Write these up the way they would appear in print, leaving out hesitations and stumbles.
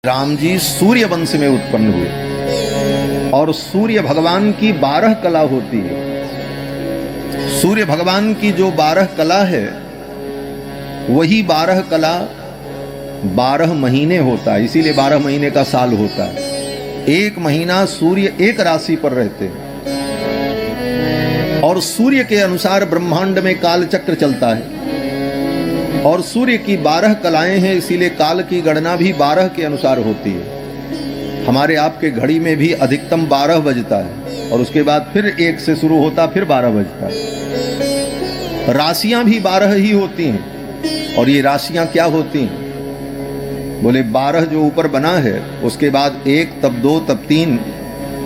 राम जी सूर्य वंश में उत्पन्न हुए और सूर्य भगवान की 12 कला होती है। सूर्य भगवान की जो 12 कला है वही 12 कला 12 महीने होता है, इसीलिए 12 महीने का साल होता है। एक महीना सूर्य एक राशि पर रहते हैं और सूर्य के अनुसार ब्रह्मांड में काल चक्र चलता है और सूर्य की 12 कलाएं हैं, इसीलिए काल की गणना भी 12 के अनुसार होती है। हमारे आपके घड़ी में भी अधिकतम 12 बजता है और उसके बाद फिर 1 से शुरू होता, फिर 12 बजता है। राशियां भी 12 ही होती हैं और ये राशियां क्या होती हैं? बोले 12 जो ऊपर बना है उसके बाद 1 तब 2 तब 3,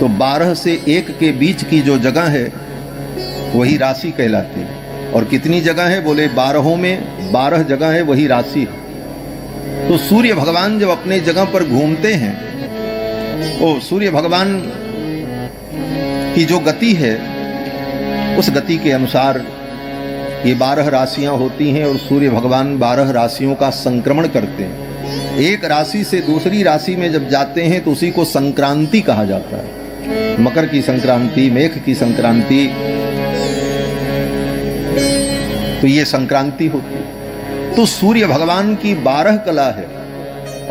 तो 12 से 1 के बीच की जो जगह है वही राशि कहलाती है। और कितनी जगह है? बोले 12 में 12 जगह है, वही राशि है। तो सूर्य भगवान जब अपने जगह पर घूमते हैं, सूर्य भगवान की जो गति है उस गति के अनुसार ये 12 राशियां होती हैं और सूर्य भगवान 12 राशियों का संक्रमण करते हैं। एक राशि से दूसरी राशि में जब जाते हैं तो उसी को संक्रांति कहा जाता है। मकर की संक्रांति, मेघ की संक्रांति, तो ये संक्रांति होती है। तो सूर्य भगवान की 12 कला है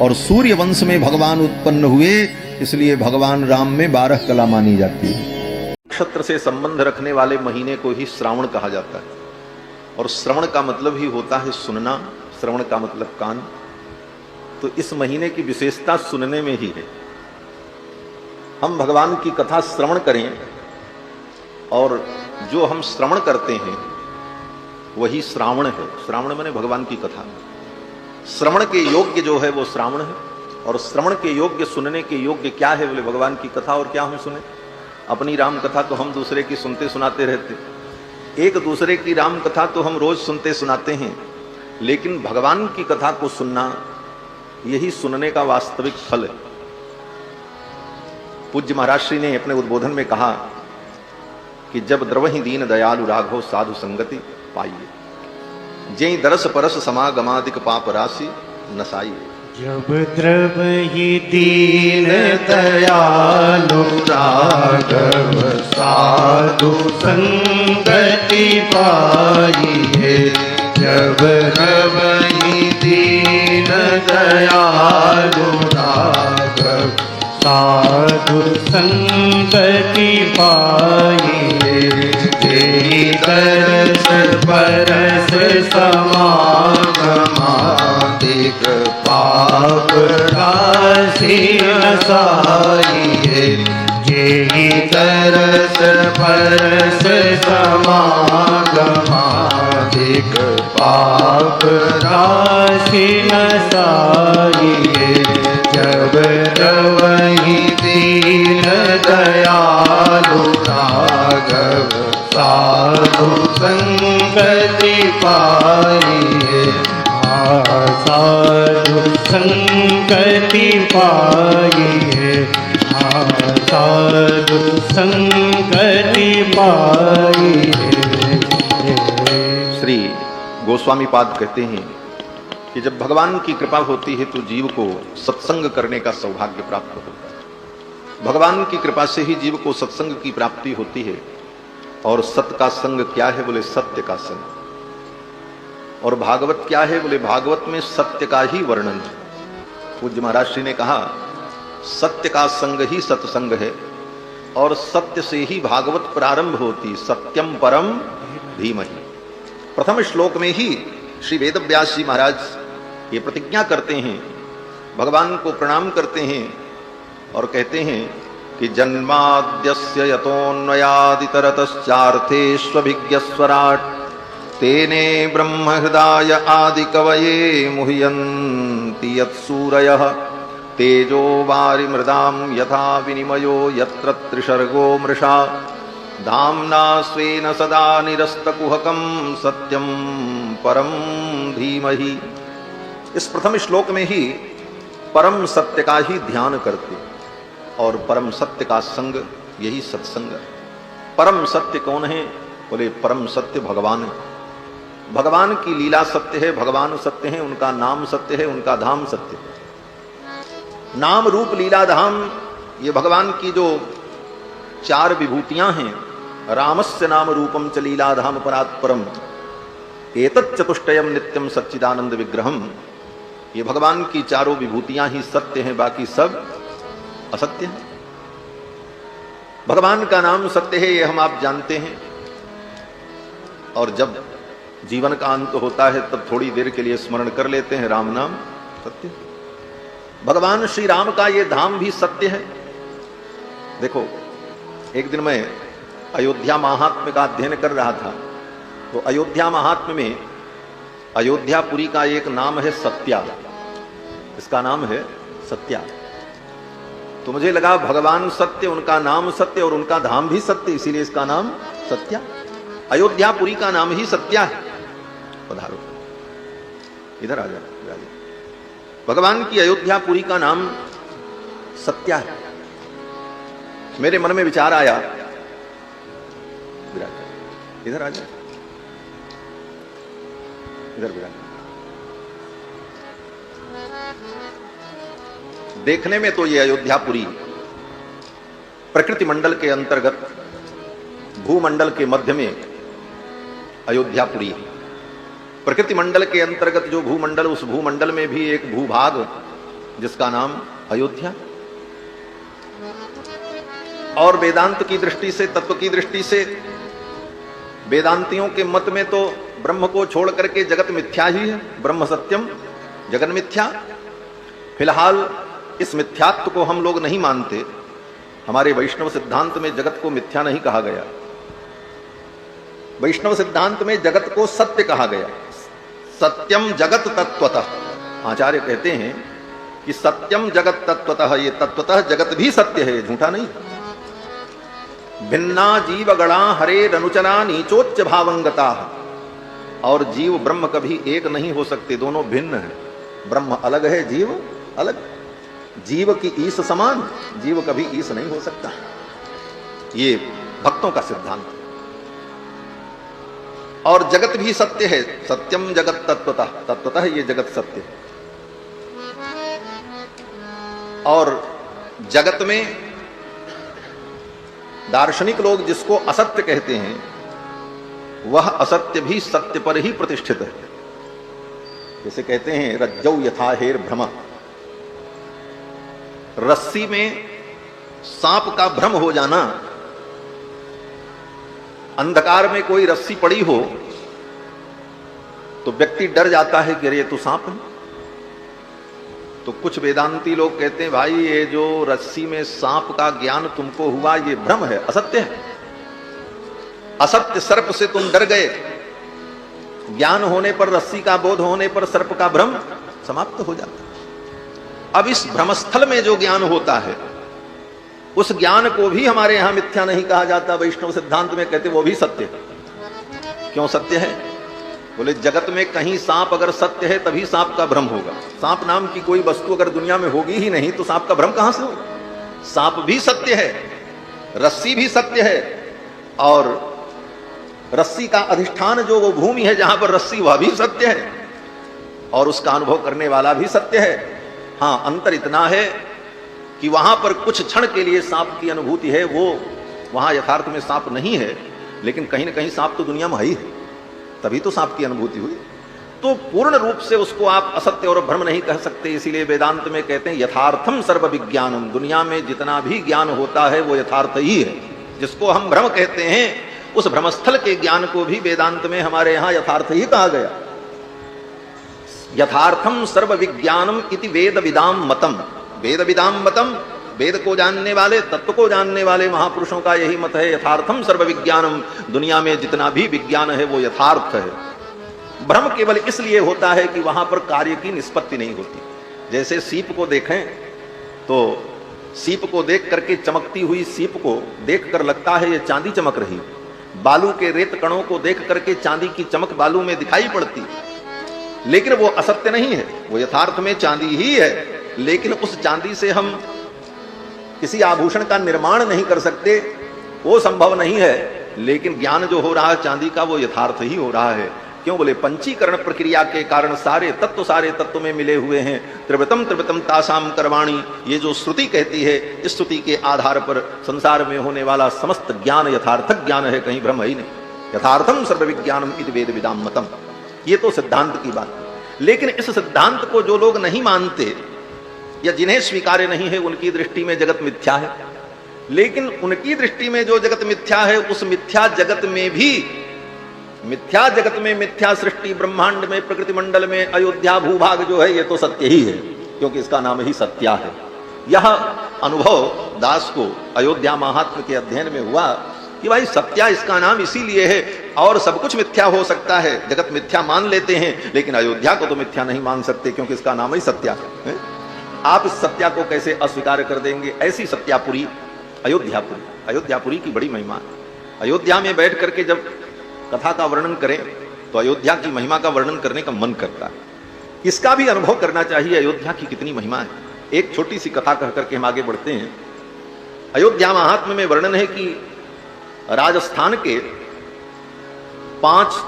और सूर्य वंश में भगवान उत्पन्न हुए, इसलिए भगवान राम में 12 कला मानी जाती है। नक्षत्र से संबंध रखने वाले महीने को ही श्रावण कहा जाता है और श्रवण का मतलब ही होता है सुनना, श्रवण का मतलब कान। तो इस महीने की विशेषता सुनने में ही है। हम भगवान की कथा श्रवण करें और जो हम श्रवण करते हैं वही श्रावण है। श्रावण माने भगवान की कथा। श्रवण के योग्य जो है वो श्रावण है और श्रवण के योग्य, सुनने के योग्य क्या है? बोले भगवान की कथा। और क्या हम सुने? अपनी राम कथा तो हम दूसरे की सुनते सुनाते रहते, एक दूसरे की राम कथा तो हम रोज सुनते सुनाते हैं, लेकिन भगवान की कथा को सुनना, यही सुनने का वास्तविक फल है। पूज्य महाराज श्री ने अपने उद्बोधन में कहा कि जब द्रवहि दीन दयालु राघव साधु संगति पाइए, जय दरस परस समागमादिक पाप राशि नसाइए। जब द्रवहि दीन दयालु राघव साधु संगति पाइए, जब द्रवहि दीन दयालु राघव साधु संगति पाइए, तेरी तरस परस समागमादिक पाप राशि नसाइए, तेरी तरस परस समागमादिक पाप राशि नसाइए, जब द्रवहि दीन दयालु राघव साधु संगति पाइए, साधु संगति पाइए, साधु संगति पाइए। श्री गोस्वामी पाद कहते हैं कि जब भगवान की कृपा होती है तो जीव को सत्संग करने का सौभाग्य प्राप्त होता है। भगवान की कृपा से ही जीव को सत्संग की प्राप्ति होती है। और सत्य का संग क्या है? बोले सत्य का संग। और भागवत क्या है? बोले भागवत में सत्य का ही वर्णन है। पूज्य महाराज श्री ने कहा सत्य का संग ही सत्संग है और सत्य से ही भागवत प्रारंभ होती। सत्यम परम धीमहि। प्रथम श्लोक में ही श्री वेदव्यास जी महाराज ये प्रतिज्ञा करते हैं, भगवान को प्रणाम करते हैं और कहते हैं कि जन्माद्यस्य यतोऽन्वयादितरतश्चार्थेष्वभिज्ञस्वराट् तेने ब्रह्म हृदय आदि कवये मुह्यन्ति यत्सूरयः तेजो वारिमृदां यथा विनिमयो यत्र त्रिसर्गो मृषा धाम्ना स्वेन सदा निरस्तकुहकं सत्यं परम धीमहि। इस प्रथम श्लोक में ही परम सत्य का ही ध्यान करते और परम सत्य का संग यही सत्संग है। परम सत्य कौन है? बोले परम सत्य भगवान। भगवान की लीला सत्य है, भगवान सत्य है, उनका नाम सत्य है, उनका धाम सत्य है। नाम रूप लीला धाम, ये भगवान की जो 4 विभूतियां हैं, रामस्य नाम रूपम च लीला धाम परात्परम एतत् चतुष्टयम नित्यम सच्चिदानंद विग्रहम, ये भगवान की 4 विभूतियां ही सत्य हैं, बाकी सब असत्य हैं। भगवान का नाम सत्य है, ये हम आप जानते हैं। और जब जीवन का अंत होता है तब थोड़ी देर के लिए स्मरण कर लेते हैं, राम नाम सत्य। भगवान श्री राम का ये धाम भी सत्य है। देखो, एक दिन मैं अयोध्या महात्म्य का अध्ययन कर रहा था, तो अयोध्या महात्म्य में अयोध्यापुरी का एक नाम है सत्या, इसका नाम है सत्या। तो मुझे लगा भगवान सत्य, उनका नाम सत्य और उनका धाम भी सत्य, इसीलिए इसका नाम सत्या। अयोध्यापुरी का नाम ही सत्या है। पधारो, इधर आ जाओ। भगवान की अयोध्यापुरी का नाम सत्या है। मेरे मन में विचार आया, इधर आ जाओ, इधर विराज। देखने में तो ये अयोध्यापुरी प्रकृति मंडल के अंतर्गत भूमंडल के मध्य में अयोध्यापुरी है। प्रकृति मंडल के अंतर्गत जो भूमंडल, उस भूमंडल में भी एक भूभाग जिसका नाम अयोध्या। और वेदांत की दृष्टि से, तत्व की दृष्टि से, वेदांतियों के मत में तो ब्रह्म को छोड़ करके जगत मिथ्या ही है। ब्रह्म सत्यम जगन मिथ्या। फिलहाल इस मिथ्यात्व को हम लोग नहीं मानते। हमारे वैष्णव सिद्धांत में जगत को मिथ्या नहीं कहा गया, वैष्णव सिद्धांत में जगत को सत्य कहा गया। सत्यम जगत तत्वतः। आचार्य कहते हैं कि सत्यम जगत तत्वतः, ये तत्वतः जगत भी सत्य है, झूठा नहीं। भिन्ना जीव गणा हरे रनुचना नीचोच्च भावंगता। और जीव ब्रह्म कभी एक नहीं हो सकते, दोनों भिन्न है। ब्रह्म अलग है, जीव अलग। जीव की ईश समान, जीव कभी ईश नहीं हो सकता। ये भक्तों का सिद्धांत। और जगत भी सत्य है। सत्यम जगत तत्वतः, तत्वतः ये जगत सत्य है। और जगत में दार्शनिक लोग जिसको असत्य कहते हैं, वह असत्य भी सत्य पर ही प्रतिष्ठित है। जैसे कहते हैं रज्जौ यथा हेर भ्रम, रस्सी में सांप का भ्रम हो जाना। अंधकार में कोई रस्सी पड़ी हो तो व्यक्ति डर जाता है कि अरे ये तो सांप है। तो कुछ वेदांती लोग कहते हैं भाई ये जो रस्सी में सांप का ज्ञान तुमको हुआ ये भ्रम है, असत्य है। असत्य सर्प से तुम डर गए, ज्ञान होने पर, रस्सी का बोध होने पर सर्प का भ्रम समाप्त हो जाता है। अब इस भ्रमस्थल में जो ज्ञान होता है, उस ज्ञान को भी हमारे यहां मिथ्या नहीं कहा जाता। वैष्णव सिद्धांत में कहते वो भी सत्य है। क्यों सत्य है? बोले जगत में कहीं सांप अगर सत्य है तभी सांप का भ्रम होगा। सांप नाम की कोई वस्तु अगर दुनिया में होगी ही नहीं तो सांप का भ्रम कहां से होगा? सांप भी सत्य है, रस्सी भी सत्य है, और रस्सी का अधिष्ठान जो वो भूमि है जहां पर रस्सी, वह भी सत्य है, और उसका अनुभव करने वाला भी सत्य है। हाँ, अंतर इतना है कि वहां पर कुछ क्षण के लिए सांप की अनुभूति है, वो वहां यथार्थ में सांप नहीं है, लेकिन कहीं ना कहीं सांप तो दुनिया में है ही है, तभी तो सांप की अनुभूति हुई। तो पूर्ण रूप से उसको आप असत्य और भ्रम नहीं कह सकते। इसीलिए वेदांत में कहते हैं यथार्थम सर्व विज्ञानम। दुनिया में जितना भी ज्ञान होता है वो यथार्थ ही है। जिसको हम भ्रम कहते हैं, उस भ्रमस्थल के ज्ञान को भी वेदांत में हमारे यहां यथार्थ ही कहा गया। यथार्थम सर्व विज्ञानम इति वेद विदाम मतम। वेद विदाम मतम, वेद को जानने वाले, तत्व को जानने वाले महापुरुषों का यही मत है। यथार्थम सर्व विज्ञानम, दुनिया में जितना भी विज्ञान है वो यथार्थ है। भ्रम केवल इसलिए होता है कि वहां पर कार्य की निष्पत्ति नहीं होती। जैसे सीप को देखें तो सीप को देख करके, चमकती हुई सीप को देख कर लगता है ये चांदी चमक रही। बालू के रेत कणों को देख करके चांदी की चमक बालू में दिखाई पड़ती, लेकिन वो असत्य नहीं है, वो यथार्थ में चांदी ही है। लेकिन उस चांदी से हम किसी आभूषण का निर्माण नहीं कर सकते, वो संभव नहीं है। लेकिन ज्ञान जो हो रहा है चांदी का, वो यथार्थ ही हो रहा है। क्यों बोले पंचीकरण प्रक्रिया के कारण सारे तत्व में मिले हुए हैं। त्रिवतम तासाम कर्माणि, ये जो श्रुति कहती है, इस श्रुति के आधार पर संसार में होने वाला समस्त ज्ञान यथार्थ ज्ञान है, कहीं भ्रम ही नहीं। यथार्थम सर्वविज्ञानम इति वेद विदाम मतम, ये तो सिद्धांत की बात है। लेकिन इस सिद्धांत को जो लोग नहीं मानते या जिन्हें स्वीकार्य नहीं है, उनकी दृष्टि में जगत मिथ्या है। लेकिन उनकी दृष्टि में जो जगत मिथ्या है, उस मिथ्या जगत में भी मिथ्या सृष्टि, ब्रह्मांड में, प्रकृति मंडल में अयोध्या भूभाग जो है, ये तो सत्य ही है, क्योंकि इसका नाम ही सत्या है। यह अनुभव दास को अयोध्या महात्म्य के अध्ययन में हुआ कि भाई सत्या इसका नाम इसीलिए है, और सब कुछ मिथ्या हो सकता है, जगत मिथ्या मान लेते हैं, लेकिन अयोध्या को तो मिथ्या नहीं मान सकते, क्योंकि इसका नाम ही सत्या है। आप इस सत्या को कैसे अस्वीकार कर देंगे? ऐसी सत्यापुरी अयोध्यापुरी, अयोध्यापुरी की बड़ी महिमा। अयोध्या में बैठ करके जब कथा का वर्णन करें तो अयोध्या की महिमा का वर्णन करने का मन करता है। इसका भी अनुभव करना चाहिए, अयोध्या की कितनी महिमा है। एक छोटी सी कथा कह करके हम आगे बढ़ते हैं। अयोध्या महात्म्य में वर्णन है कि राजस्थान के 5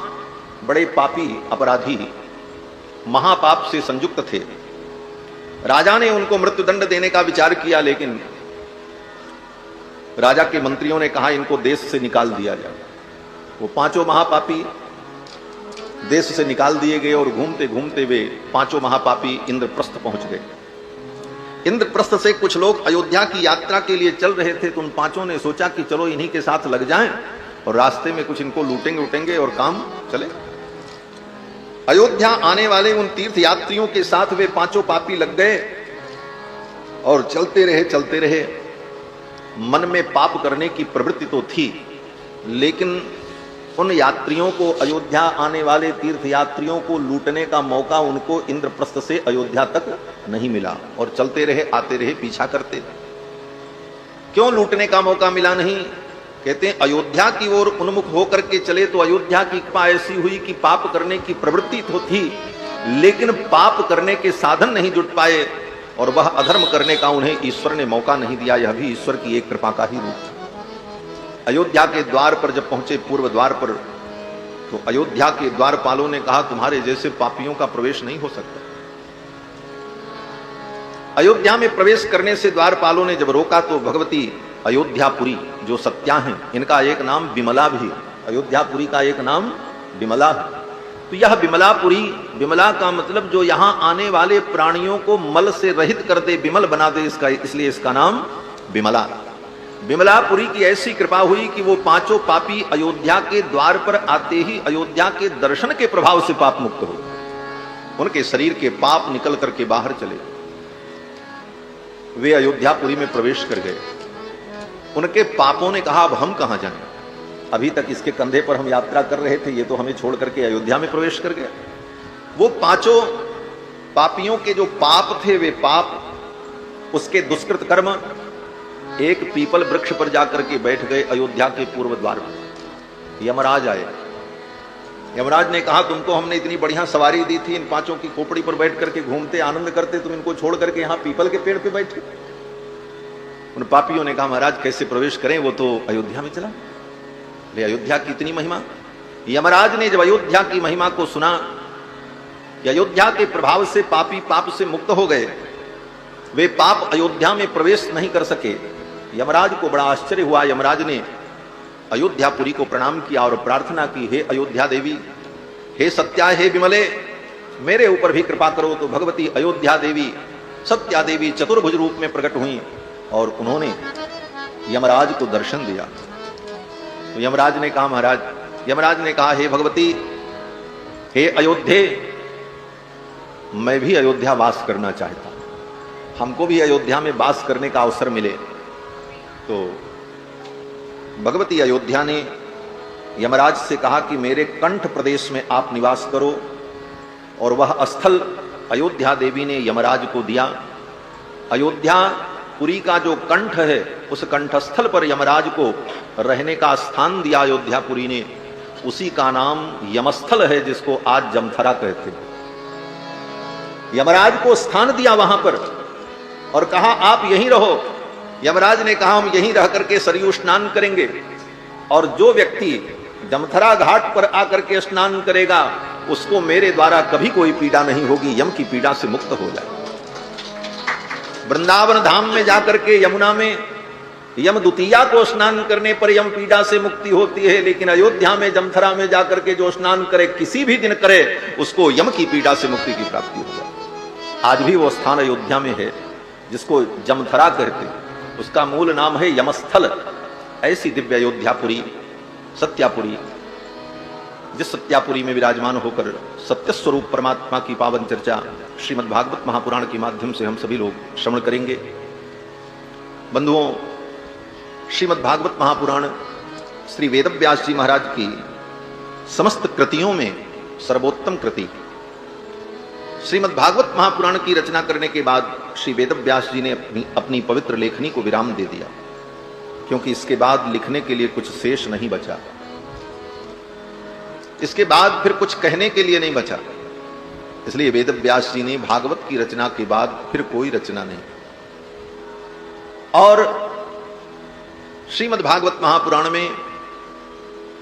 बड़े पापी अपराधी महापाप से संयुक्त थे। राजा ने उनको मृत्युदंड देने का विचार किया, लेकिन राजा के मंत्रियों ने कहा इनको देश से निकाल दिया जाए। वो 5 महापापी देश से निकाल दिए गए और घूमते घूमते वे 5 महापापी इंद्रप्रस्थ पहुंच गए। इंद्रप्रस्थ से कुछ लोग अयोध्या की यात्रा के लिए चल रहे थे, तो उन 5 ने सोचा कि चलो इन्हीं के साथ लग जाएं और रास्ते में कुछ इनको लूटेंगे और काम चले। अयोध्या आने वाले उन तीर्थ यात्रियों के साथ वे 5 पापी लग गए और चलते रहे। मन में पाप करने की प्रवृत्ति तो थी, लेकिन उन यात्रियों को, अयोध्या आने वाले तीर्थ यात्रियों को लूटने का मौका उनको इंद्रप्रस्थ से अयोध्या तक नहीं मिला, और चलते रहे, आते रहे, पीछा करते। क्यों लूटने का मौका मिला नहीं? कहते हैं अयोध्या की ओर उन्मुख होकर के चले तो अयोध्या की कृपा ऐसी हुई कि पाप करने की प्रवृत्ति तो थी, लेकिन पाप करने के साधन नहीं जुट पाए, और वह अधर्म करने का उन्हें ईश्वर ने मौका नहीं दिया। यह भी ईश्वर की एक कृपा का ही रूप। अयोध्या के द्वार पर जब पहुंचे, पूर्व द्वार पर, तो अयोध्या के द्वारपालों ने कहा तुम्हारे जैसे पापियों का प्रवेश नहीं हो सकता। अयोध्या में प्रवेश करने से द्वारपालों ने जब रोका तो भगवती अयोध्यापुरी जो सत्या हैं, इनका एक नाम विमला भी, अयोध्यापुरी का एक नाम विमला है। तो यह विमलापुरी, विमला का मतलब जो यहां आने वाले प्राणियों को मल से रहित कर दे, विमल बना दे, इसका इसलिए इसका नाम विमला। विमलापुरी की ऐसी कृपा हुई कि वो 5 पापी अयोध्या के द्वार पर आते ही अयोध्या के दर्शन के प्रभाव से पाप मुक्त हो, उनके शरीर के पाप निकल करके बाहर चले। वे अयोध्यापुरी में प्रवेश कर गए। उनके पापों ने कहा अब हम कहां जाएं, अभी तक इसके कंधे पर हम यात्रा कर रहे थे, ये तो हमें छोड़ करके अयोध्या में प्रवेश कर गया। वो 5 पापियों के जो पाप थे, वे पाप, उसके दुष्कृत कर्म, एक पीपल वृक्ष पर जाकर के बैठ गए अयोध्या के पूर्व द्वार पर। यमराज आए। यमराज ने कहा तुमको हमने इतनी बढ़िया सवारी दी थी, इन 5 की खोपड़ी पर बैठ करके घूमते आनंद करते, तुम इनको छोड़ करके यहां पीपल के पेड़ पे बैठे। उन पापियों ने कहा महाराज कैसे प्रवेश करें, वो तो अयोध्या में चला। ले अयोध्या की इतनी महिमा। यमराज ने जब अयोध्या की महिमा को सुना कि अयोध्या के प्रभाव से पापी पाप से मुक्त हो गए, वे पाप अयोध्या में प्रवेश नहीं कर सके, यमराज को बड़ा आश्चर्य हुआ। यमराज ने अयोध्यापुरी को प्रणाम किया और प्रार्थना की, हे अयोध्या देवी, हे सत्या, हे विमले, मेरे ऊपर भी कृपा करो। तो भगवती अयोध्या देवी, सत्या देवी चतुर्भुज रूप में प्रकट हुई और उन्होंने यमराज को दर्शन दिया। तो यमराज ने कहा महाराज, यमराज ने कहा हे भगवती, हे अयोध्ये, मैं भी अयोध्या वास करना चाहता हूं, हमको भी अयोध्या में वास करने का अवसर मिले। तो भगवती अयोध्या ने यमराज से कहा कि मेरे कंठ प्रदेश में आप निवास करो, और वह स्थल अयोध्या देवी ने यमराज को दिया। अयोध्यापुरी का जो कंठ है, उस कंठस्थल पर यमराज को रहने का स्थान दिया अयोध्यापुरी ने, उसी का नाम यमस्थल है, जिसको आज जमथरा कहते हैं। यमराज को स्थान दिया वहां पर और कहा आप यहीं रहो। यमराज ने कहा हम यहीं रह करके सरयू स्नान करेंगे, और जो व्यक्ति जमथरा घाट पर आकर के स्नान करेगा उसको मेरे द्वारा कभी कोई पीड़ा नहीं होगी, यम की पीड़ा से मुक्त हो जाए। वृंदावन धाम में जाकर के यमुना में यम द्वितीया को स्नान करने पर यम पीड़ा से मुक्ति होती है, लेकिन अयोध्या में जमथरा में जाकर के जो स्नान करे किसी भी दिन करे उसको यम की पीड़ा से मुक्ति की प्राप्ति हो जाए। आज भी वो स्थान अयोध्या में है जिसको जमथरा कहते हैं, उसका मूल नाम है यमस्थल। ऐसी दिव्य अयोध्यापुरी सत्यापुरी, जिस सत्यापुरी में विराजमान होकर सत्य स्वरूप परमात्मा की पावन चर्चा श्रीमद् भागवत महापुराण के माध्यम से हम सभी लोग श्रवण करेंगे। बंधुओं, श्रीमद् भागवत महापुराण श्री वेदव्यास जी महाराज की समस्त कृतियों में सर्वोत्तम कृति। श्रीमद् भागवत महापुराण की रचना करने के बाद श्री वेदव्यास जी ने अपनी पवित्र लेखनी को विराम दे दिया, क्योंकि इसके बाद लिखने के लिए कुछ शेष नहीं बचा, इसके बाद फिर कुछ कहने के लिए नहीं बचा। इसलिए वेदव्यास जी ने भागवत की रचना के बाद फिर कोई रचना नहीं। और श्रीमद् भागवत महापुराण में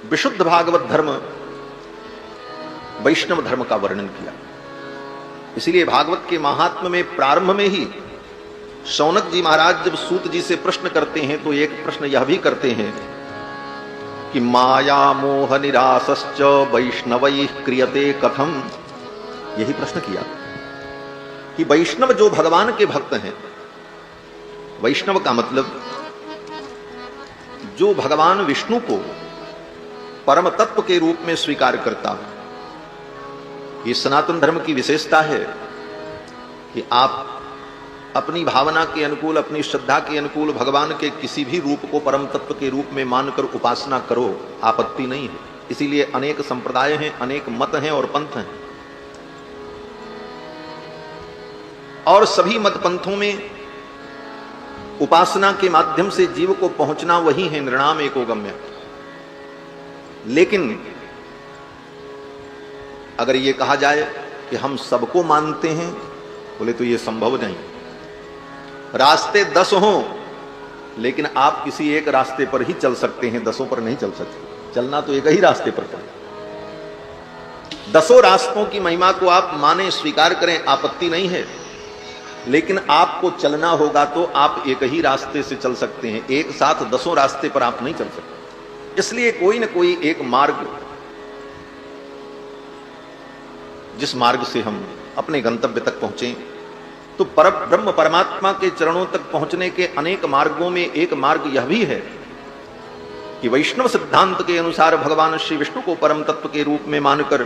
विशुद्ध भागवत धर्म, वैष्णव धर्म का वर्णन किया। इसलिए भागवत के महात्म्य में प्रारंभ में ही शौनक जी महाराज जब सूत जी से प्रश्न करते हैं तो एक प्रश्न यह भी करते हैं कि माया मोह निरासश्च वैष्णवैः क्रियते कथम। यही प्रश्न किया कि वैष्णव जो भगवान के भक्त हैं, वैष्णव का मतलब जो भगवान विष्णु को परम तत्व के रूप में स्वीकार करता हो। ये सनातन धर्म की विशेषता है कि आप अपनी भावना के अनुकूल, अपनी श्रद्धा के अनुकूल भगवान के किसी भी रूप को परम तत्व के रूप में मानकर उपासना करो, आपत्ति नहीं है। इसीलिए अनेक संप्रदाय हैं, अनेक मत हैं और पंथ हैं, और सभी मत पंथों में उपासना के माध्यम से जीव को पहुंचना वही है नृणाम एको गम्य। लेकिन अगर ये कहा जाए कि हम सबको मानते हैं, बोले तो ये संभव नहीं। रास्ते 10 हों लेकिन आप किसी एक रास्ते पर ही चल सकते हैं, 10 पर नहीं चल सकते। चलना तो एक ही रास्ते पर पड़ेगा। 10 रास्तों की महिमा को आप माने, स्वीकार करें, आपत्ति नहीं है, लेकिन आपको चलना होगा तो आप एक ही रास्ते से चल सकते हैं, एक साथ 10 रास्ते पर आप नहीं चल सकते। इसलिए कोई न कोई एक मार्ग, जिस मार्ग से हम अपने गंतव्य तक पहुंचे, तो परब्रह्म परमात्मा के चरणों तक पहुंचने के अनेक मार्गों में एक मार्ग यह भी है कि वैष्णव सिद्धांत के अनुसार भगवान श्री विष्णु को परम तत्व के रूप में मानकर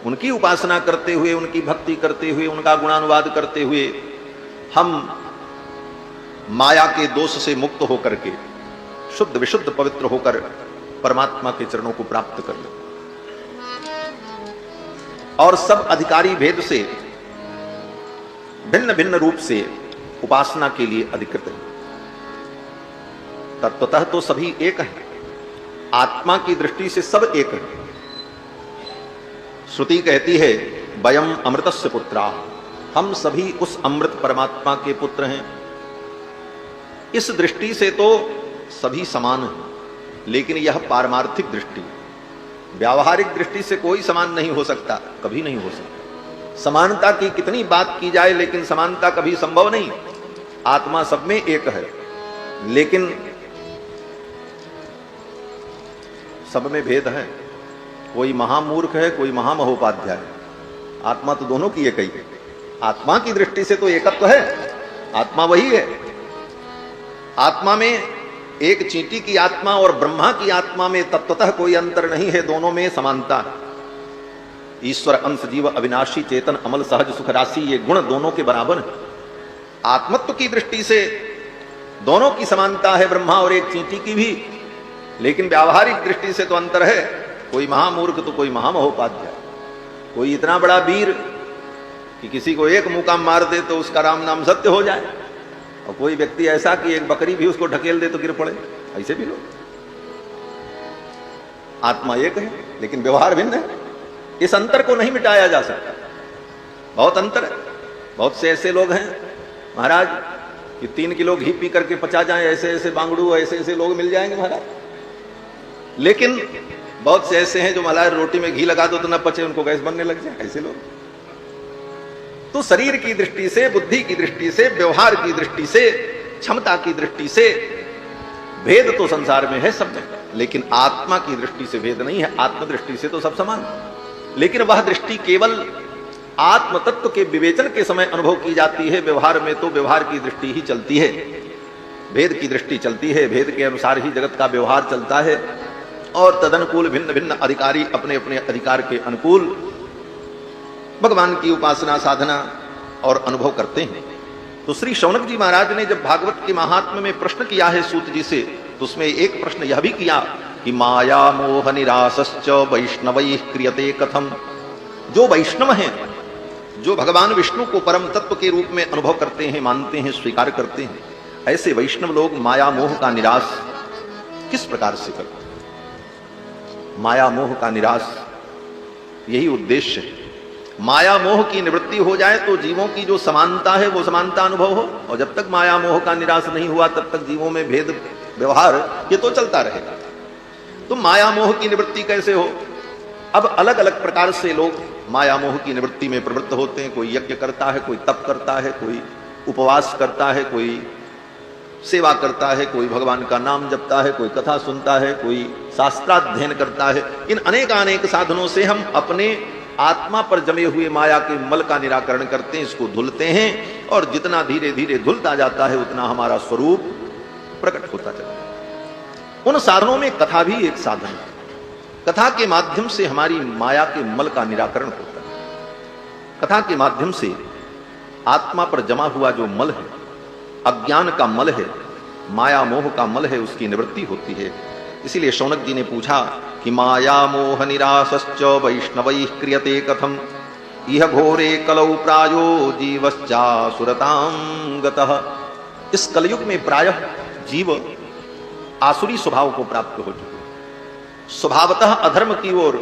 उनकी उपासना करते हुए, उनकी भक्ति करते हुए, उनका गुणानुवाद करते हुए हम माया के दोष से मुक्त होकर के शुद्ध विशुद्ध पवित्र होकर परमात्मा के चरणों को प्राप्त कर ले। और सब अधिकारी भेद से भिन्न भिन्न रूप से उपासना के लिए अधिकृत है। तत्वतः तो सभी एक है, आत्मा की दृष्टि से सब एक है। श्रुति कहती है वयम अमृतस्य पुत्रा, हम सभी उस अमृत परमात्मा के पुत्र हैं। इस दृष्टि से तो सभी समान हैं, लेकिन यह पारमार्थिक दृष्टि, व्यावहारिक दृष्टि से कोई समान नहीं हो सकता, कभी नहीं हो सकता। समानता की कितनी बात की जाए लेकिन समानता कभी संभव नहीं। आत्मा सब में एक है, लेकिन सब में भेद है। कोई महामूर्ख है, कोई महामहोपाध्याय है। आत्मा तो दोनों की एक ही है। आत्मा की दृष्टि से तो एकत्व है, आत्मा वही है। आत्मा में एक चींटी की आत्मा और ब्रह्मा की आत्मा में तत्वतः कोई अंतर नहीं है, दोनों में समानता है। ईश्वर अंश जीव अविनाशी चेतन अमल सहज सुख राशि, ये गुण दोनों के बराबर है। आत्मत्व की दृष्टि से दोनों की समानता है, ब्रह्मा और एक चींटी की भी, लेकिन व्यावहारिक दृष्टि से तो अंतर है। कोई महामूर्ख तो कोई महामहोपाध्याय, कोई इतना बड़ा वीर कि किसी को एक मुक्का मार दे तो उसका राम नाम सत्य हो जाए, और कोई व्यक्ति ऐसा कि एक बकरी भी उसको ढकेल दे तो गिर पड़े। ऐसे भी लोग। आत्मा एक है लेकिन व्यवहार भिन्न है। इस अंतर को नहीं मिटाया जा सकता। बहुत अंतर है। बहुत से ऐसे लोग हैं महाराज कि 3 किलो घी पी करके पचा जाए, ऐसे ऐसे बांगड़ू, ऐसे ऐसे लोग मिल जाएंगे महाराज। लेकिन बहुत से ऐसे हैं जो मलाई रोटी में घी लगा दो तो न पचे, उनको गैस बनने लग जाए, ऐसे लोग। तो शरीर की दृष्टि से, बुद्धि की दृष्टि से, व्यवहार की दृष्टि से, क्षमता की दृष्टि से भेद तो संसार में है सब में, लेकिन आत्मा की दृष्टि से भेद नहीं है। आत्म दृष्टि से तो सब समान, लेकिन वह दृष्टि केवल आत्म तत्व के विवेचन के समय अनुभव की जाती है। व्यवहार में तो व्यवहार की दृष्टि ही चलती है, भेद की दृष्टि चलती है, भेद के अनुसार ही जगत का व्यवहार चलता है, और तदनुकूल भिन्न भिन्न अधिकारी अपने अपने अधिकार के अनुकूल भगवान की उपासना, साधना और अनुभव करते हैं। तो श्री शौनक जी महाराज ने जब भागवत के महात्म्य में प्रश्न किया है सूत जी से, तो उसमें एक प्रश्न यह भी किया कि माया मोह निरासश्च वैष्णवैः क्रियते कथम। जो वैष्णव हैं, जो भगवान विष्णु को परम तत्व के रूप में अनुभव करते हैं, मानते हैं, स्वीकार करते हैं, ऐसे वैष्णव लोग माया मोह का निराश किस प्रकार से करते हैं? माया मोह का निराश, यही उद्देश्य है। माया मोह की निवृत्ति हो जाए तो जीवों की जो समानता है वो समानता अनुभव हो, और जब तक माया मोह का निराश नहीं हुआ तब तक जीवों में भेद व्यवहार ये तो चलता रहेगा। तो माया मोह की निवृत्ति कैसे हो? अब अलग अलग प्रकार से लोग माया मोह की निवृत्ति में प्रवृत्त होते हैं। कोई यज्ञ करता है, कोई तप करता है, कोई उपवास करता है, कोई सेवा करता है, कोई भगवान का नाम जपता है, कोई कथा सुनता है, कोई शास्त्राध्ययन करता है। इन अनेक साधनों से हम अपने आत्मा पर जमे हुए माया के मल का निराकरण करते हैं, इसको धुलते हैं, और जितना धीरे धीरे धुलता जाता है उतना हमारा स्वरूप प्रकट होता चलता है। उन साधनों में कथा भी एक साधन है। कथा के माध्यम से हमारी माया के मल का निराकरण होता है। कथा के माध्यम से आत्मा पर जमा हुआ जो मल है, अज्ञान का मल है, माया मोह का मल है, उसकी निवृत्ति होती है। इसीलिए शौनक जी ने पूछा कि माया मोह निरासश्च वैष्णवैः क्रियते कथम इह घोरे कलौ प्रायो जीवश्चा सुरतां गतः। इस कलयुग में प्रायः जीव आसुरी स्वभाव को प्राप्त हो चुके, स्वभावतः अधर्म की ओर,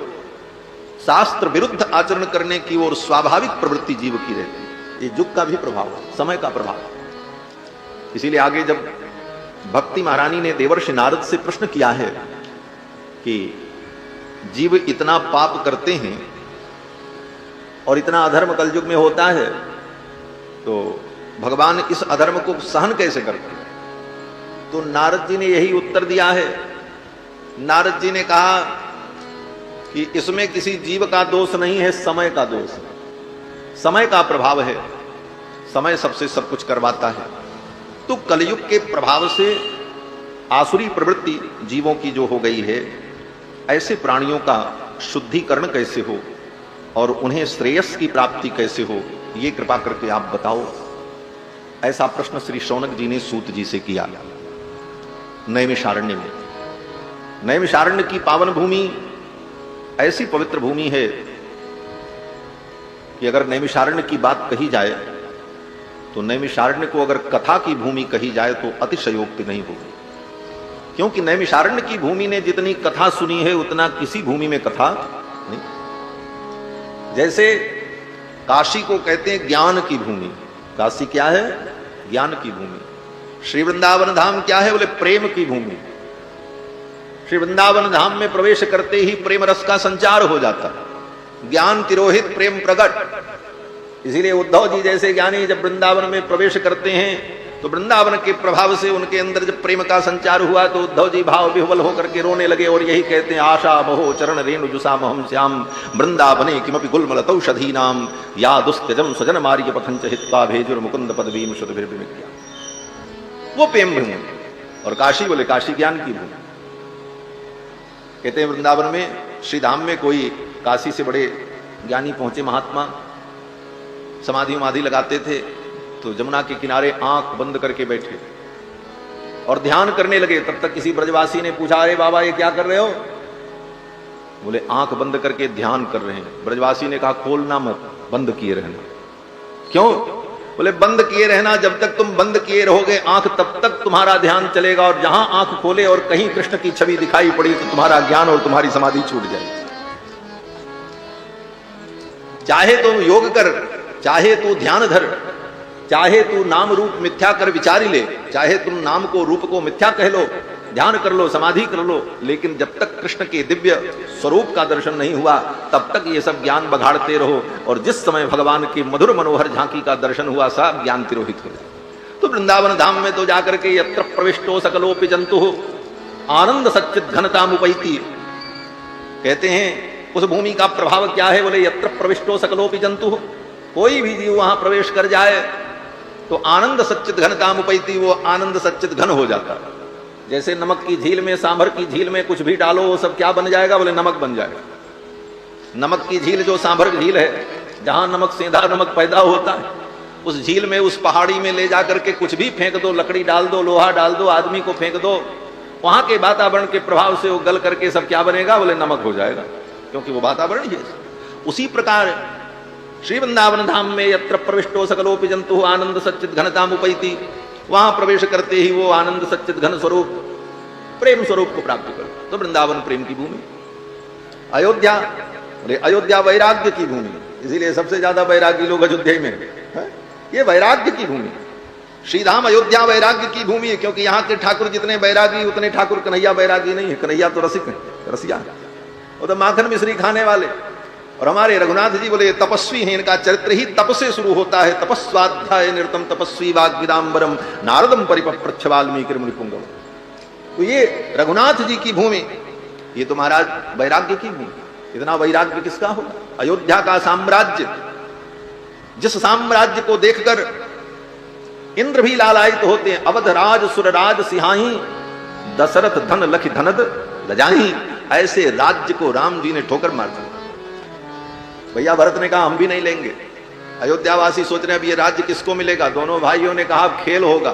शास्त्र विरुद्ध आचरण करने की ओर स्वाभाविक प्रवृत्ति जीव की रहती है। ये युग का भी प्रभाव है, समय का प्रभाव। इसीलिए आगे जब भक्ति महारानी ने देवर्षि नारद से प्रश्न किया है कि जीव इतना पाप करते हैं और इतना अधर्म कलयुग में होता है, तो भगवान इस अधर्म को सहन कैसे करते हैं? तो नारद जी ने यही उत्तर दिया है। नारद जी ने कहा कि इसमें किसी जीव का दोष नहीं है, समय का दोष है, समय का प्रभाव है। समय सबसे सब कुछ करवाता है। तो कलयुग के प्रभाव से आसुरी प्रवृत्ति जीवों की जो हो गई है, ऐसे प्राणियों का शुद्धिकरण कैसे हो और उन्हें श्रेयस की प्राप्ति कैसे हो, ये कृपा करके आप बताओ। ऐसा प्रश्न श्री शौनक जी ने सूत जी से किया नैमिषारण्य में। नैमिषारण्य की पावन भूमि ऐसी पवित्र भूमि है कि अगर नैमिषारण्य की बात कही जाए तो नैमिषारण्य को अगर कथा की भूमि कही जाए तो अतिशयोक्ति नहीं होगी, क्योंकि नैमिषारण्य की भूमि ने जितनी कथा सुनी है उतना किसी भूमि में कथा नहीं। जैसे काशी को कहते हैं ज्ञान की भूमि, काशी क्या है? ज्ञान की भूमि। श्री वृंदावन धाम क्या है? बोले प्रेम की भूमि। श्री वृंदावन धाम में प्रवेश करते ही प्रेम रस का संचार हो जाता है, ज्ञान तिरोहित प्रेम प्रकट। इसीलिए उद्धव जी जैसे ज्ञानी जब वृंदावन में प्रवेश करते हैं तो वृंदावन के प्रभाव से उनके अंदर जब प्रेम का संचार हुआ तो उद्धव जी भाव विह्वल होकर के रोने लगे और यही कहते हैं, आशा मोहो चरण रेणु जुषा महम श्याम वृंदावने किमपि गुल्मलतौषधी नाम या दुस्त्यजम स्वजन मार्य पथंच हित्वा भेजुर मुकुंद पदवीम शुद्धभिर्विमित्या। वो प्रेम भूमि। और काशी बोले काशी ज्ञान की भूमि। कहते हैं वृंदावन में श्री धाम में कोई काशी से बड़े ज्ञानी पहुंचे महात्मा, समाधि उमाधि लगाते थे तो जमुना के किनारे आंख बंद करके बैठे और ध्यान करने लगे। तब तक किसी ब्रजवासी ने पूछा, अरे बाबा ये क्या कर रहे हो? बोले आंख बंद करके ध्यान कर रहे हैं। ब्रजवासी ने कहा, खोलना मत, बंद किए रहना। क्यों? बोले बंद किए रहना, जब तक तुम बंद किए रहोगे आंख तब तक तुम्हारा ध्यान चलेगा, और जहां आंख खोले और कहीं कृष्ण की छवि दिखाई पड़ी तो तुम्हारा ज्ञान और तुम्हारी समाधि छूट जाएगी। चाहे तुम योग कर, चाहे तू ध्यान धर, चाहे तू नाम रूप मिथ्या कर विचारी ले, चाहे तुम नाम को रूप को मिथ्या कह लो, ध्यान कर लो, समाधि कर लो, लेकिन जब तक कृष्ण के दिव्य स्वरूप का दर्शन नहीं हुआ तब तक ये सब ज्ञान बघाड़ते रहो, और जिस समय भगवान की मधुर मनोहर झांकी का दर्शन हुआ सब ज्ञान तिरोहित हो जाए। तो वृंदावन धाम में तो जाकर के यत्र प्रविष्टो सकलोपि जंतु आनंद सच्चित घनतामुपैति, कहते हैं उस भूमि का प्रभाव क्या है, बोले यत्र प्रविष्टो सकलोपि जंतु, कोई भी जीव वहां प्रवेश कर जाए तो आनंद सच्चित घनतामुपैति, वो आनंद सच्चित घन हो जाता है। जैसे नमक की झील में, सांभर की झील में कुछ भी डालो वो सब क्या बन जाएगा, बोले नमक बन जाएगा। नमक की झील जो सांभर की झील है, जहां नमक सेंधा नमक पैदा होता है, उस झील में, उस पहाड़ी में ले जाकर के कुछ भी फेंक दो, लकड़ी डाल दो, लोहा डाल दो, आदमी को फेंक दो, वहां के वातावरण के प्रभाव से वो गल करके सब क्या बनेगा, बोले नमक हो जाएगा, क्योंकि वो वातावरण ही है। उसी प्रकार श्री वृंदावन धाम में यत्र प्रविष्टो सकलोपि जंतु आनंद सच्चित घनतामुपैति, वहां प्रवेश करते ही वो आनंद सच्चित घन स्वरूप प्रेम स्वरूप को प्राप्त कर। तो वृंदावन प्रेम की भूमि, अयोध्या, बोले अयोध्या वैराग्य की भूमि, इसीलिए सबसे ज्यादा वैरागी लोग अयोध्या में है। ये वैराग्य की भूमि, श्रीधाम अयोध्या वैराग्य की भूमि है, क्योंकि यहाँ के ठाकुर जितने वैरागी उतने ठाकुर कन्हैया वैरागी नहीं है। कन्हैया तो रसिक है, रसिया, वो तो माखन मिश्री खाने वाले। और हमारे रघुनाथ जी बोले तपस्वी हैं, इनका चरित्र ही तप से शुरू होता है। तपस्वाध्याय निरतम तपस्वी वाग्विदाम्बरम नारदम परिपप्रच्छ वाल्मीकि मुनिपुंगम। तो ये रघुनाथ जी की भूमि, ये तो महाराज वैराग्य की भूमि। इतना वैराग्य किसका होगा? अयोध्या का साम्राज्य, जिस साम्राज्य को देखकर इंद्र भी लालायित होते हैं। अवध राज सुरराज सिहाही दशरथ धन लखि धनद लजाही, ऐसे राज्य को राम जी ने ठोकर मार दिया। भैया भरत ने कहा हम भी नहीं लेंगे। अयोध्यावासी सोच रहे हैं अब ये राज्य किसको मिलेगा। दोनों भाइयों ने कहा खेल होगा,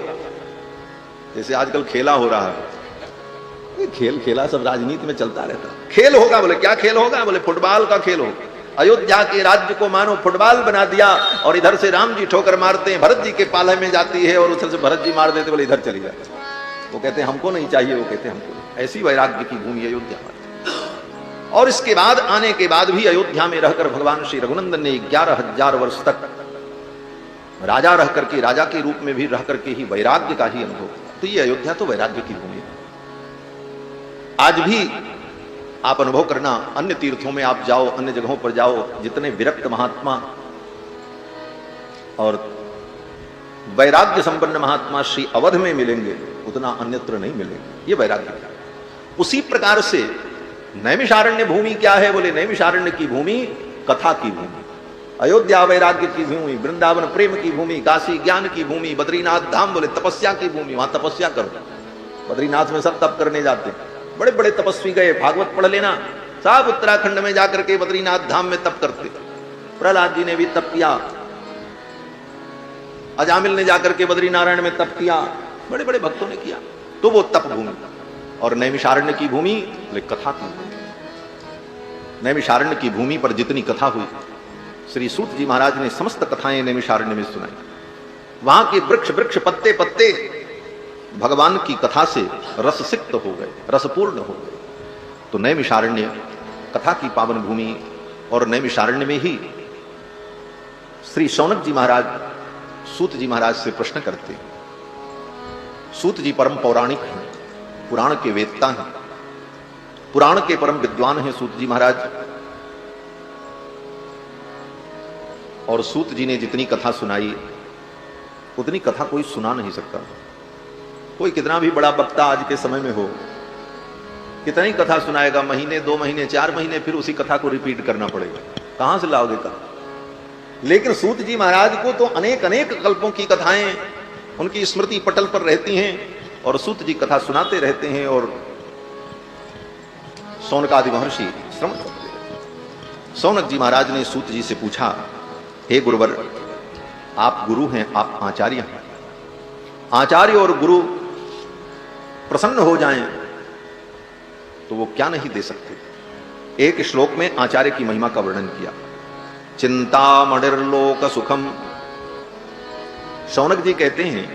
जैसे आजकल खेला हो रहा है। खेल खेला सब राजनीति में चलता रहता। खेल होगा, बोले क्या खेल होगा? बोले फुटबॉल का खेल होगा। अयोध्या के राज्य को मानो फुटबॉल बना दिया, और इधर से राम जी ठोकर मारते हैं, भरत जी के पाले में जाती है, और उधर से भरत जी मार देते, बोले इधर चली जाती। वो कहते हैं हमको नहीं चाहिए, वो कहते हैं हमको नहीं। ऐसी वैराग्य की भूमि अयोध्या। और इसके बाद आने के बाद भी अयोध्या में रहकर भगवान श्री रघुनंदन ने 11,000 वर्ष तक राजा रह करके, राजा के रूप में भी रह करके ही वैराग्य का ही अनुभव। तो ये अयोध्या तो वैराग्य की भूमि है। आज भी आप अनुभव करना, अन्य तीर्थों में आप जाओ, अन्य जगहों पर जाओ, जितने विरक्त महात्मा और वैराग्य संपन्न महात्मा श्री अवध में मिलेंगे उतना अन्यत्र नहीं मिलेंगे। ये वैराग्य। उसी प्रकार से नैमिषारण्य भूमि क्या है? बोले नैमिषारण्य की भूमि कथा की भूमि, अयोध्या वैराग्य की भूमि, वृंदावन प्रेम की भूमि, काशी ज्ञान की भूमि, बद्रीनाथ धाम बोले तपस्या की भूमि। वहां तपस्या करो। बद्रीनाथ में सब तप करने जाते हैं, बड़े बड़े तपस्वी गए। भागवत पढ़ लेना, सब उत्तराखंड में जाकर के बद्रीनाथ धाम में तप करते। प्रहलाद जी ने भी तप किया, अजामिल ने जाकर के बद्रीनारायण में तप किया, बड़े बड़े भक्तों ने किया। तो वो तप भूमि। और नैमिषारण्य की भूमि कथा की भूमि। नैमिषारण्य की भूमि पर जितनी कथा हुई, श्री सूत जी महाराज ने समस्त कथाएं नैमिषारण्य में सुनाई। वहां के वृक्ष वृक्ष पत्ते पत्ते भगवान की कथा से रससिक्त हो गए, रसपूर्ण हो गए। तो नैमिषारण्य कथा की पावन भूमि। और नैमिषारण्य में ही श्री शौनक जी महाराज सूत जी महाराज से प्रश्न करते। सूत जी परम पौराणिक हैं, पुराण के वेदता हैं, पुराण के परम विद्वान हैं सूत जी महाराज। और सूत जी ने जितनी कथा सुनाई उतनी कथा कोई सुना नहीं सकता। कोई कितना भी बड़ा वक्ता आज के समय में हो, कितनी कथा सुनाएगा? महीने, 2 महीने, 4 महीने फिर उसी कथा को रिपीट करना पड़ेगा। कहां से लाओगे कथा? लेकिन सूत जी महाराज को तो अनेक अनेक कल्पों की कथाएं उनकी स्मृति पटल पर रहती हैं, और सूत जी कथा सुनाते रहते हैं। और शौनकादि महर्षि श्रवण करते हैं। शौनक जी महाराज ने सूत जी से पूछा, हे गुरुवर, आप गुरु हैं, आप आचार्य हैं, आचार्य और गुरु प्रसन्न हो जाएं तो वो क्या नहीं दे सकते। एक श्लोक में आचार्य की महिमा का वर्णन किया, चिंतामणिर्लोक सुखम। शौनक जी कहते हैं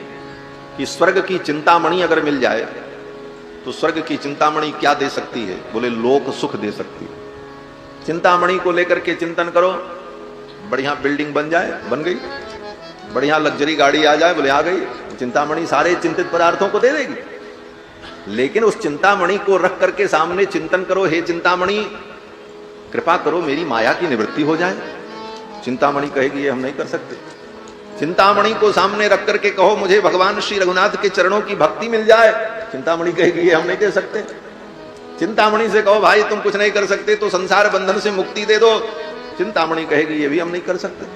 कि स्वर्ग की चिंतामणि अगर मिल जाए तो स्वर्ग की चिंतामणि क्या दे सकती है? बोले लोक सुख दे सकती है। चिंतामणि को लेकर के चिंतन करो, बढ़िया बिल्डिंग बन जाए, बन गई, बढ़िया लग्जरी गाड़ी आ जाए, बोले आ गई। चिंतामणि सारे चिंतित पदार्थों को दे देगी। लेकिन उस चिंतामणि को रख करके सामने चिंतन करो, हे चिंतामणि कृपा करो मेरी माया की निवृत्ति हो जाए। चिंतामणि कहेगी ये हम नहीं कर सकते। चिंतामणि को सामने रख करके कहो मुझे भगवान श्री रघुनाथ के चरणों की भक्ति मिल जाए। चिंतामणि कहेगी ये हम नहीं दे सकते। चिंतामणि से कहो भाई तुम कुछ नहीं कर सकते तो संसार बंधन से मुक्ति दे दो। चिंतामणि कहेगी ये भी हम नहीं कर सकते।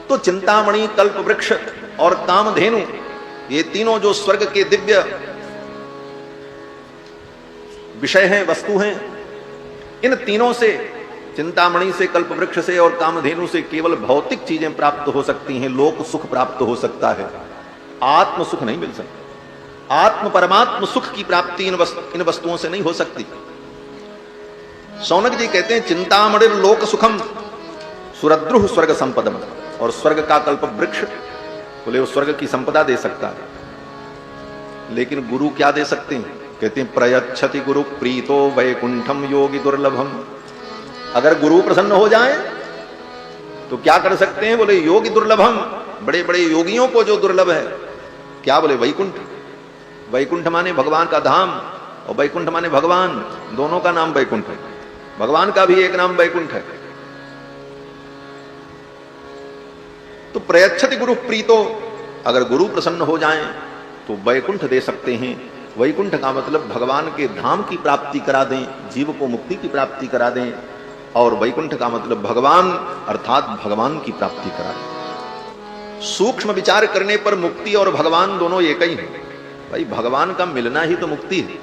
तो चिंतामणि, कल्प वृक्ष और कामधेनु, ये तीनों जो स्वर्ग के दिव्य विषय हैं, वस्तु हैं, इन तीनों से, चिंतामणि से, कल्प वृक्ष से और कामधेनु से केवल भौतिक चीजें प्राप्त हो सकती हैं, लोक सुख प्राप्त हो सकता है, आत्म सुख नहीं मिल सकता। आत्म परमात्म सुख की प्राप्ति इन वस्तुओं से नहीं हो सकती। शौनक जी कहते हैं चिंतामणि लोक सुखम सुरद्रुह स्वर्ग संपदम, और स्वर्ग का कल्प वृक्ष बोले वो स्वर्ग की संपदा दे सकता है। लेकिन गुरु क्या दे सकते हैं? कहते हैं प्रयच्छति गुरु प्रीतो वैकुंठम योगी दुर्लभम। अगर गुरु प्रसन्न हो जाए तो क्या कर सकते हैं? बोले योगी दुर्लभम, बड़े बड़े योगियों को जो दुर्लभ है। क्या बोले? वैकुंठ। वैकुंठ माने भगवान का धाम, और वैकुंठ माने भगवान, दोनों का नाम वैकुंठ है। भगवान का भी एक नाम वैकुंठ है। तो प्रयच्छति गुरु प्रीतो, अगर गुरु प्रसन्न हो जाएं तो वैकुंठ दे सकते हैं। वैकुंठ का मतलब भगवान के धाम की प्राप्ति करा दें, जीव को मुक्ति की प्राप्ति करा दें, और वैकुंठ का मतलब भगवान अर्थात भगवान की प्राप्ति करा दें। सूक्ष्म विचार करने पर मुक्ति और भगवान दोनों एक ही है। भाई भगवान का मिलना ही तो मुक्ति है।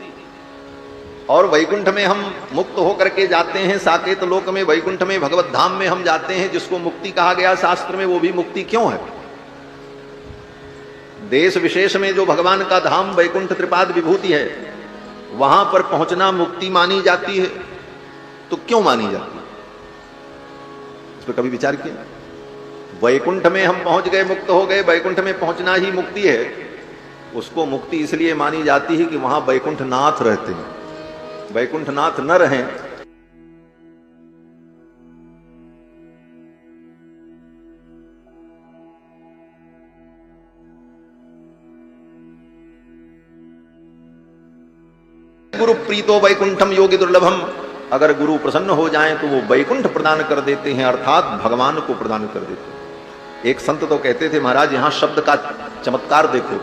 और वैकुंठ में हम मुक्त होकर के जाते हैं, साकेत लोक में, वैकुंठ में, भगवत धाम में हम जाते हैं, जिसको मुक्ति कहा गया शास्त्र में, वो भी मुक्ति क्यों है? देश विशेष में जो भगवान का धाम वैकुंठ त्रिपाद विभूति है, वहां पर पहुंचना मुक्ति मानी जाती है। तो क्यों मानी जाती है? इस पर कभी विचार किया? वैकुंठ में हम पहुंच गए, मुक्त हो गए, वैकुंठ में पहुंचना ही मुक्ति है। उसको मुक्ति इसलिए मानी जाती है कि वहां वैकुंठ नाथ रहते हैं। वैकुंठ नाथ न रहें गुरु प्रीतो वैकुंठम योगी दुर्लभम, अगर गुरु प्रसन्न हो जाएं तो वो वैकुंठ प्रदान कर देते हैं, अर्थात भगवान को प्रदान कर देते हैं। एक संत तो कहते थे महाराज यहां शब्द का चमत्कार देखो।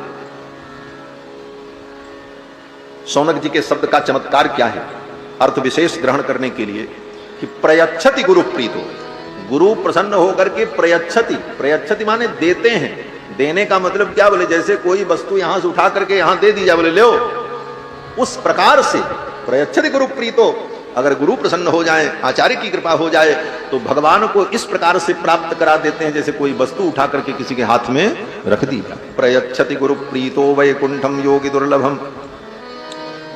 शौनक जी के शब्द का चमत्कार क्या है? अर्थ विशेष ग्रहण करने के लिए कि प्रयच्छति गुरु प्रीतो, गुरु प्रसन्न होकर के प्रयच्छति, प्रयच्छति माने देते हैं। देने का मतलब क्या? बोले जैसे कोई वस्तु यहां से उठा करके यहां दे दी जाए, बोले ले, उस प्रकार से प्रयच्छति गुरु प्रीतो, अगर गुरु प्रसन्न हो जाए, आचार्य की कृपा हो जाए, तो भगवान को इस प्रकार से प्राप्त करा देते हैं जैसे कोई वस्तु उठा करके किसी के हाथ में रख दी। प्रयच्छति गुरु प्रीतो वैकुंठम योगी दुर्लभम।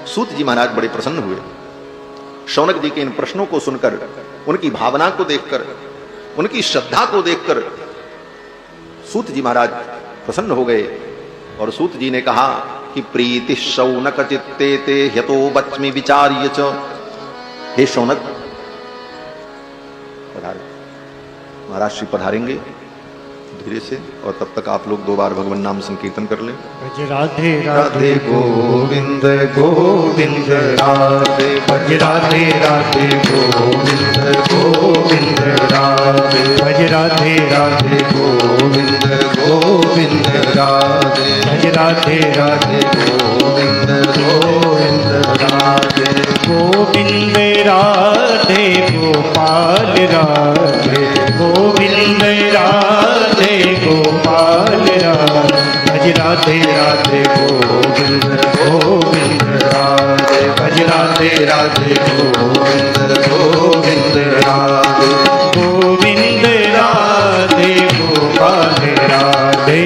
सूत जी महाराज बड़े प्रसन्न हुए। शौनक जी के इन प्रश्नों को सुनकर, उनकी भावना को देखकर, उनकी श्रद्धा को देखकर सूत जी महाराज प्रसन्न हो गए। और सूत जी ने कहा कि प्रीति शौनक चित्ते ते ह्यतो वच्मि विचार्य च। हे शौनक पधारे। महाराज श्री पधारेंगे धीरे से, और तब तक आप लोग 2 बार भगवान नाम संकीर्तन कर लें। राधे राधे गोविंद गोविंद राधे, भज राधे राधे गोविंद गोविंद राधे, भज राधे राधे गोविंद गोविंद राधे, भज राधे राधे गोविंद गोविंद राधे, गोविंद राधे गोपाल राधे, गोविंद राधे गोपाल राधे, भज राधे राधे गोविंद गोविंद राधे, भज राधे राधे गोविंद गोविंद राधे, गोविंद राधे गोपाल राधे,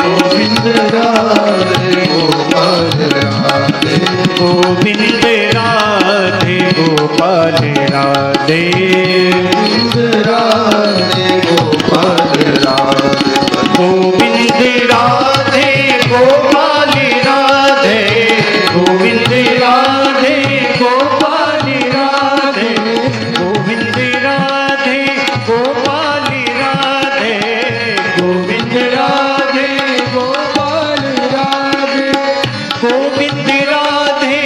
गोविंद राधे गोपाल राधे, गोविंद राधे गोपाल राधे, गोविंद राधे गोपाल राधे, गोविंद राधे गोपाल राधे, गोविंद राधे गोपाल राधे, गोविंद राधे गोपाल राधे, गोविंद राधे गोपाल राधे, गोविंद राधे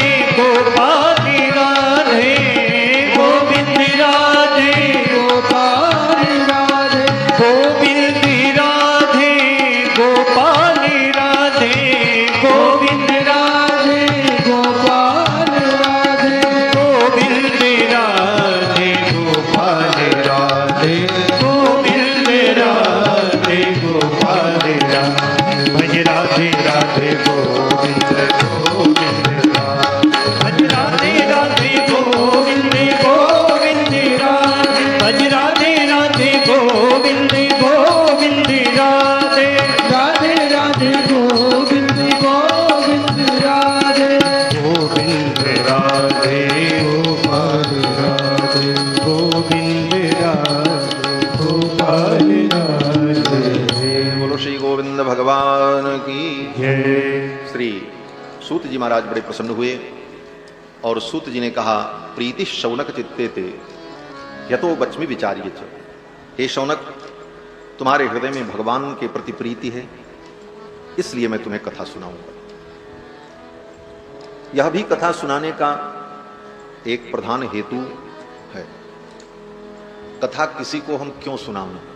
सूत जी महाराज बड़े प्रसन्न हुए और सूत जी ने कहा, प्रीति शौनक चित्ते ते यतो बच्मी विचार्य च। हे शौनक, तुम्हारे हृदय में भगवान के प्रति प्रीति है, इसलिए मैं तुम्हें कथा सुनाऊंगा। यह भी कथा सुनाने का एक प्रधान हेतु है। कथा किसी को हम क्यों सुनाएं?